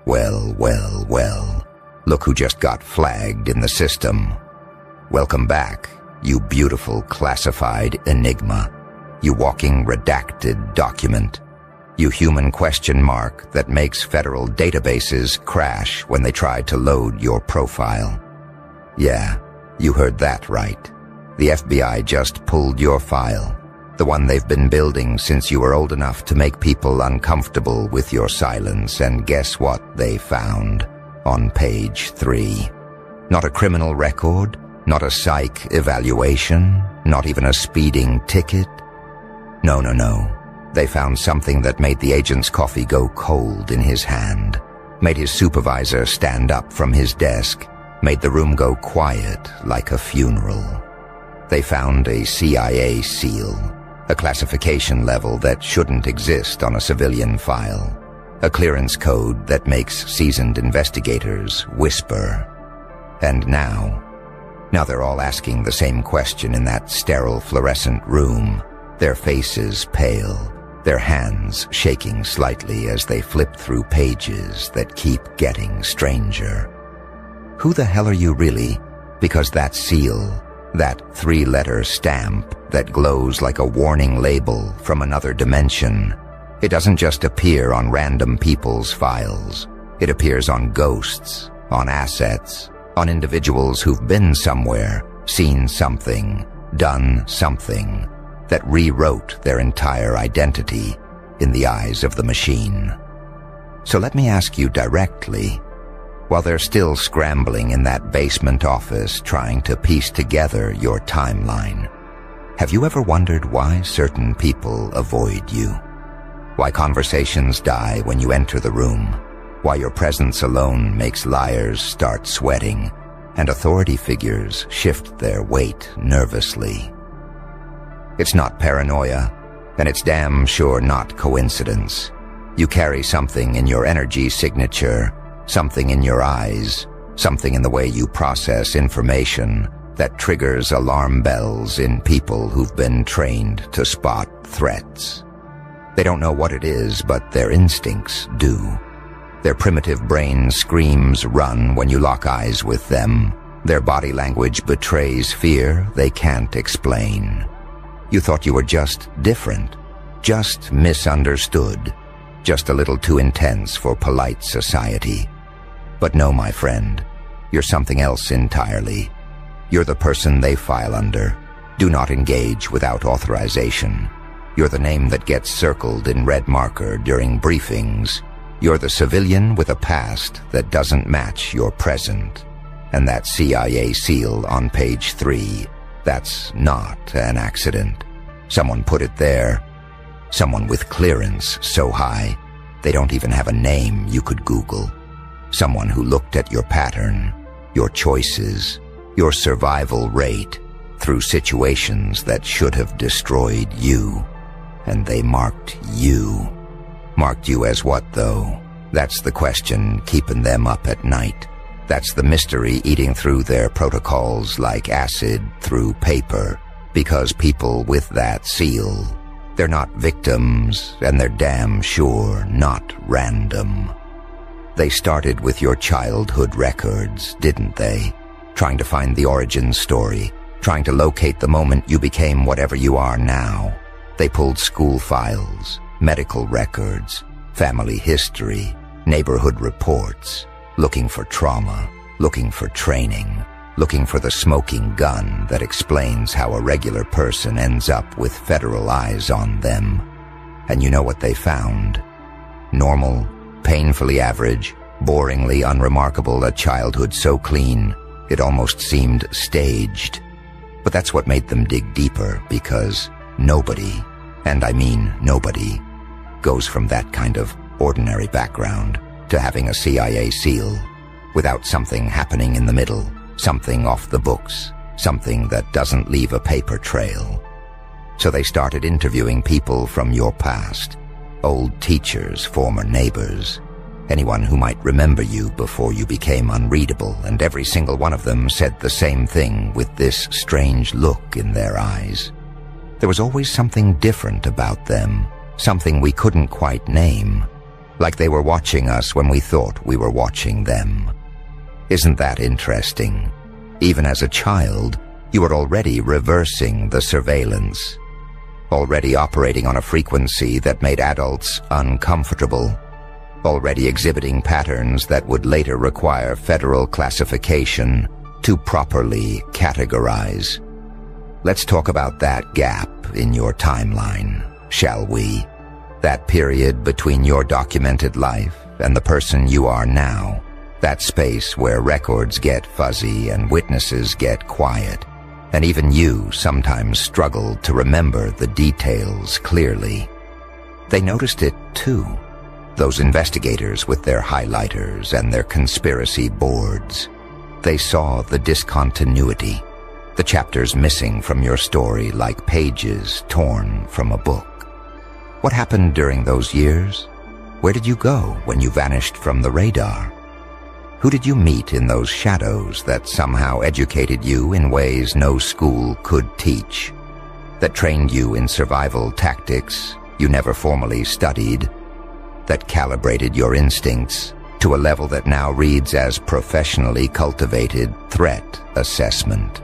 Well, well, well. Look who just got flagged in the system. Welcome back, you beautiful classified enigma. You walking redacted document. You human question mark that makes federal databases crash when they try to load your profile. Yeah, you heard that right. The FBI just pulled your file. The one they've been building since you were old enough to make people uncomfortable with your silence, and guess what they found on page 3? Not a criminal record, not a psych evaluation, not even a speeding ticket. No. They found something that made the agent's coffee go cold in his hand, made his supervisor stand up from his desk, made the room go quiet like a funeral. They found a CIA seal. A classification level that shouldn't exist on a civilian file. A clearance code that makes seasoned investigators whisper. And now they're all asking the same question in that sterile fluorescent room, their faces pale, their hands shaking slightly as they flip through pages that keep getting stranger. Who the hell are you really? Because that seal, that 3-letter stamp that glows like a warning label from another dimension, it doesn't just appear on random people's files. It appears on ghosts, on assets, on individuals who've been somewhere, seen something, done something that rewrote their entire identity in the eyes of the machine. So let me ask you directly, while they're still scrambling in that basement office trying to piece together your timeline, have you ever wondered why certain people avoid you? Why conversations die when you enter the room? Why your presence alone makes liars start sweating and authority figures shift their weight nervously? It's not paranoia, and it's damn sure not coincidence. You carry something in your energy signature, something in your eyes, something in the way you process information that triggers alarm bells in people who've been trained to spot threats. They don't know what it is, but their instincts do. Their primitive brain screams run when you lock eyes with them. Their body language betrays fear they can't explain. You thought you were just different, just misunderstood, just a little too intense for polite society. But no, my friend, you're something else entirely. You're the person they file under. Do not engage without authorization. You're the name that gets circled in red marker during briefings. You're the civilian with a past that doesn't match your present. And that CIA seal on page 3, that's not an accident. Someone put it there. Someone with clearance so high, they don't even have a name you could Google. Someone who looked at your pattern, your choices, your survival rate through situations that should have destroyed you. And they marked you. Marked you as what, though? That's the question keeping them up at night. That's the mystery eating through their protocols like acid through paper, because people with that seal, they're not victims, and they're damn sure not random. They started with your childhood records, didn't they? Trying to find the origin story, trying to locate the moment you became whatever you are now. They pulled school files, medical records, family history, neighborhood reports, looking for trauma, looking for training, looking for the smoking gun that explains how a regular person ends up with federal eyes on them. And you know what they found? Normal, painfully average, boringly unremarkable, a childhood so clean it almost seemed staged. But that's what made them dig deeper, because nobody, and I mean nobody, goes from that kind of ordinary background to having a CIA seal without something happening in the middle, something off the books, something that doesn't leave a paper trail. So they started interviewing people from your past, old teachers, former neighbors, anyone who might remember you before you became unreadable, and every single one of them said the same thing with this strange look in their eyes. There was always something different about them, something we couldn't quite name. like they were watching us when we thought we were watching them. Isn't that interesting? Even as a child, you were already reversing the surveillance, already operating on a frequency that made adults uncomfortable, already exhibiting patterns that would later require federal classification to properly categorize. Let's talk about that gap in your timeline, shall we? That period between your documented life and the person you are now. That space where records get fuzzy and witnesses get quiet, and even you sometimes struggle to remember the details clearly. They noticed it too, those investigators with their highlighters and their conspiracy boards. They saw the discontinuity, the chapters missing from your story like pages torn from a book. What happened during those years? Where did you go when you vanished from the radar? Who did you meet in those shadows that somehow educated you in ways no school could teach? That trained you in survival tactics you never formally studied? That calibrated your instincts to a level that now reads as professionally cultivated threat assessment?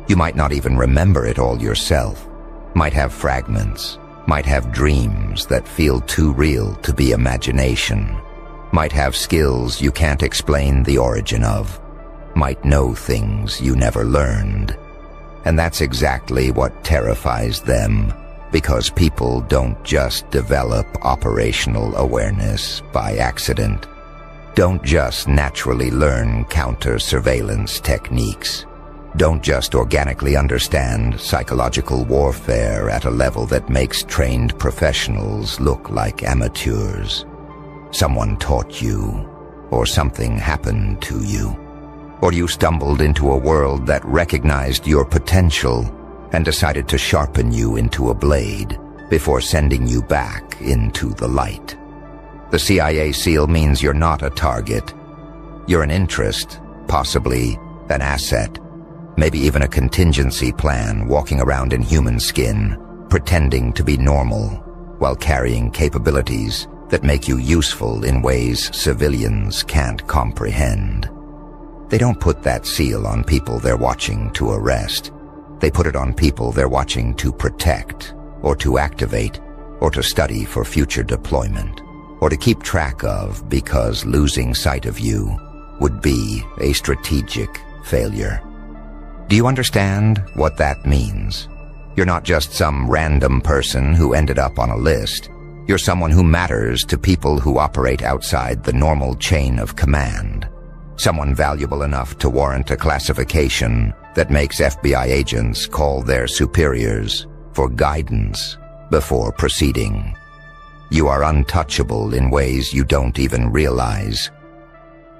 You might not even remember it all yourself, might have fragments, might have dreams that feel too real to be imagination, might have skills you can't explain the origin of, might know things you never learned. And that's exactly what terrifies them, because people don't just develop operational awareness by accident, don't just naturally learn counter-surveillance techniques, don't just organically understand psychological warfare at a level that makes trained professionals look like amateurs. Someone taught you, or something happened to you, or you stumbled into a world that recognized your potential and decided to sharpen you into a blade before sending you back into the light. The CIA SEAL means you're not a target. You're an interest, possibly an asset, maybe even a contingency plan walking around in human skin, pretending to be normal while carrying capabilities that make you useful in ways civilians can't comprehend. They don't put that seal on people they're watching to arrest. They put it on people they're watching to protect, or to activate, or to study for future deployment, or to keep track of because losing sight of you would be a strategic failure. Do you understand what that means? You're not just some random person who ended up on a list. You're someone who matters to people who operate outside the normal chain of command. Someone valuable enough to warrant a classification that makes FBI agents call their superiors for guidance before proceeding. You are untouchable in ways you don't even realize.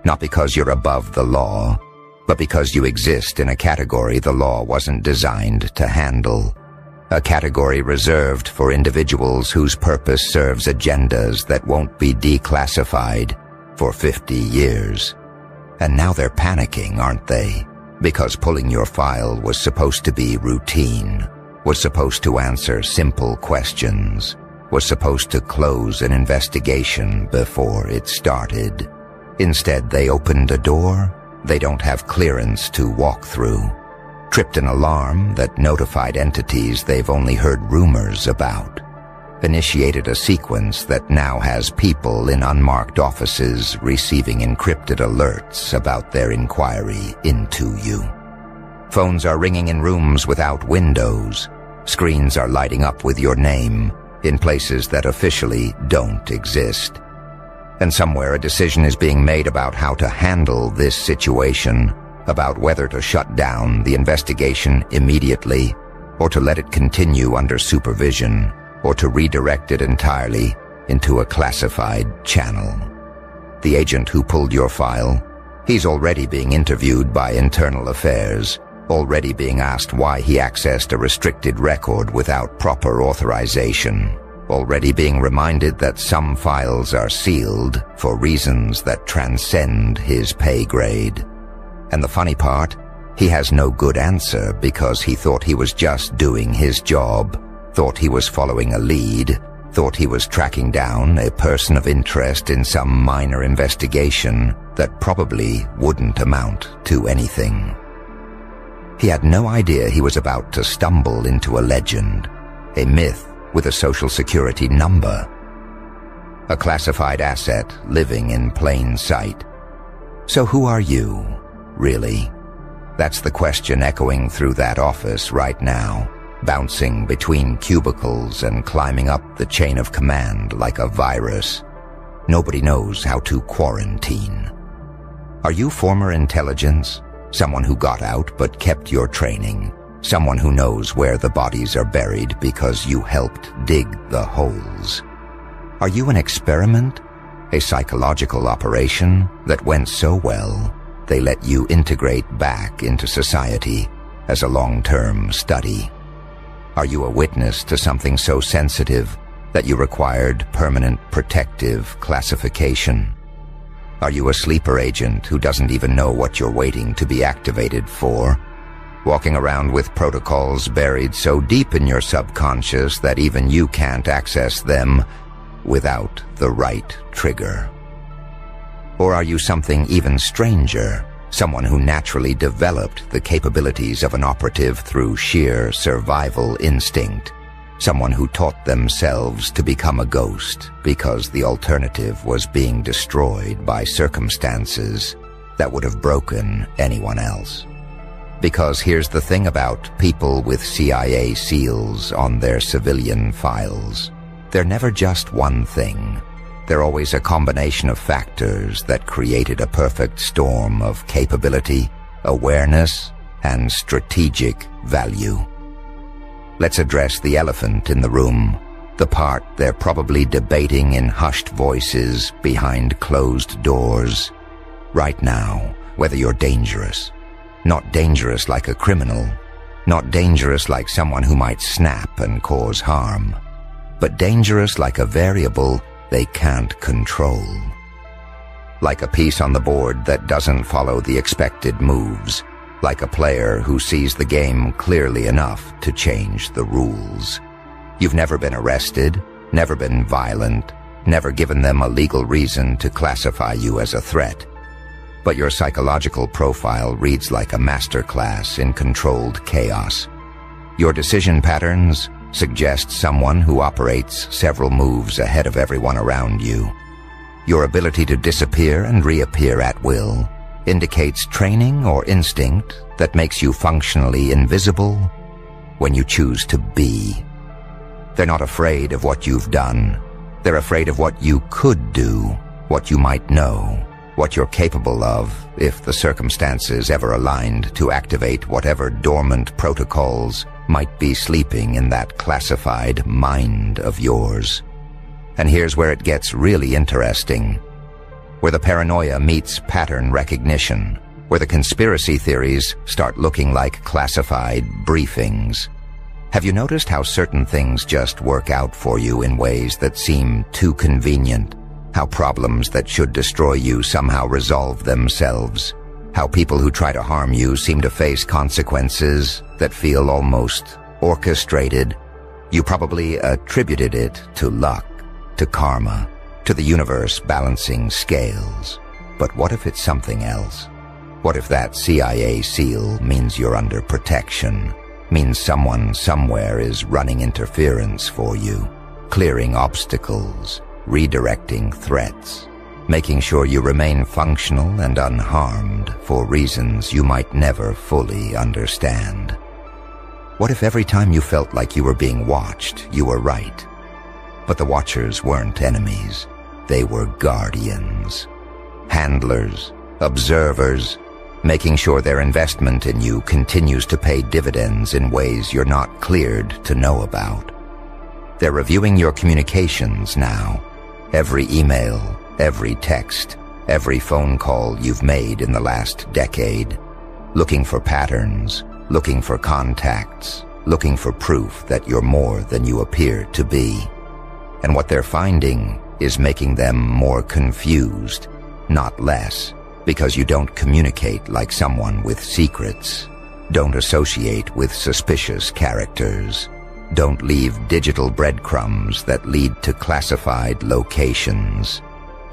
Not because you're above the law, but because you exist in a category the law wasn't designed to handle. A category reserved for individuals whose purpose serves agendas that won't be declassified for 50 years. And now they're panicking, aren't they? Because pulling your file was supposed to be routine, was supposed to answer simple questions, was supposed to close an investigation before it started. Instead, they opened a door they don't have clearance to walk through, tripped an alarm that notified entities they've only heard rumors about, initiated a sequence that now has people in unmarked offices receiving encrypted alerts about their inquiry into you. Phones are ringing in rooms without windows. Screens are lighting up with your name in places that officially don't exist. And somewhere a decision is being made about how to handle this situation, about whether to shut down the investigation immediately, or to let it continue under supervision, or to redirect it entirely into a classified channel. The agent who pulled your file, he's already being interviewed by Internal Affairs, already being asked why he accessed a restricted record without proper authorization, already being reminded that some files are sealed for reasons that transcend his pay grade. And the funny part, he has no good answer because he thought he was just doing his job, thought he was following a lead, thought he was tracking down a person of interest in some minor investigation that probably wouldn't amount to anything. He had no idea he was about to stumble into a legend, a myth with a social security number, a classified asset living in plain sight. So who are you, really? That's the question echoing through that office right now, bouncing between cubicles and climbing up the chain of command like a virus. Nobody knows how to quarantine. Are you former intelligence? Someone who got out but kept your training? Someone who knows where the bodies are buried because you helped dig the holes? Are you an experiment? A psychological operation that went so well, they let you integrate back into society as a long-term study? Are you a witness to something so sensitive that you required permanent protective classification? Are you a sleeper agent who doesn't even know what you're waiting to be activated for? Walking around with protocols buried so deep in your subconscious that even you can't access them without the right trigger? Or are you something even stranger, someone who naturally developed the capabilities of an operative through sheer survival instinct, someone who taught themselves to become a ghost because the alternative was being destroyed by circumstances that would have broken anyone else? Because here's the thing about people with CIA SEALs on their civilian files. They're never just one thing. They're always a combination of factors that created a perfect storm of capability, awareness, and strategic value. Let's address the elephant in the room, the part they're probably debating in hushed voices behind closed doors. Right now, whether you're dangerous. Not dangerous like a criminal, not dangerous like someone who might snap and cause harm, but dangerous like a variable they can't control. Like a piece on the board that doesn't follow the expected moves, like a player who sees the game clearly enough to change the rules. You've never been arrested, never been violent, never given them a legal reason to classify you as a threat. But your psychological profile reads like a masterclass in controlled chaos. Your decision patterns suggest someone who operates several moves ahead of everyone around you. Your ability to disappear and reappear at will indicates training or instinct that makes you functionally invisible when you choose to be. They're not afraid of what you've done. They're afraid of what you could do, what you might know, what you're capable of if the circumstances ever aligned to activate whatever dormant protocols might be sleeping in that classified mind of yours. And here's where it gets really interesting, where the paranoia meets pattern recognition, where the conspiracy theories start looking like classified briefings. Have you noticed how certain things just work out for you in ways that seem too convenient? How problems that should destroy you somehow resolve themselves? How people who try to harm you seem to face consequences that feel almost orchestrated? You probably attributed it to luck, to karma, to the universe balancing scales. But what if it's something else? What if that CIA SEAL means you're under protection, means someone somewhere is running interference for you, clearing obstacles, redirecting threats, making sure you remain functional and unharmed for reasons you might never fully understand? What if every time you felt like you were being watched, you were right? But the watchers weren't enemies. They were guardians, handlers, observers, making sure their investment in you continues to pay dividends in ways you're not cleared to know about. They're reviewing your communications now. Every email, every text, every phone call you've made in the last decade, looking for patterns, looking for contacts, looking for proof that you're more than you appear to be. And what they're finding is making them more confused, not less, because you don't communicate like someone with secrets, don't associate with suspicious characters, Don't leave digital breadcrumbs that lead to classified locations.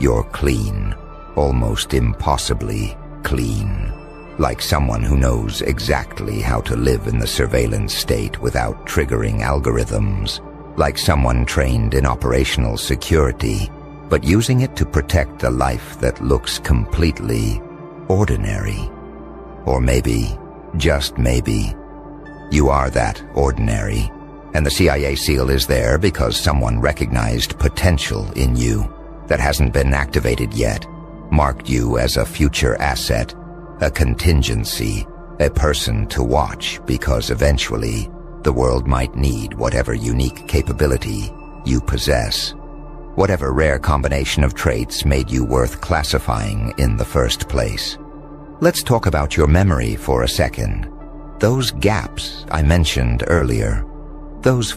You're clean, almost impossibly clean. Like someone who knows exactly how to live in the surveillance state without triggering algorithms. Like someone trained in operational security, but using it to protect a life that looks completely ordinary. Or maybe, just maybe, you are that ordinary, and the CIA seal is there because someone recognized potential in you that hasn't been activated yet, marked you as a future asset, a contingency, a person to watch because eventually the world might need whatever unique capability you possess, whatever rare combination of traits made you worth classifying in the first place. Let's talk about your memory for a second. Those gaps I mentioned earlier, those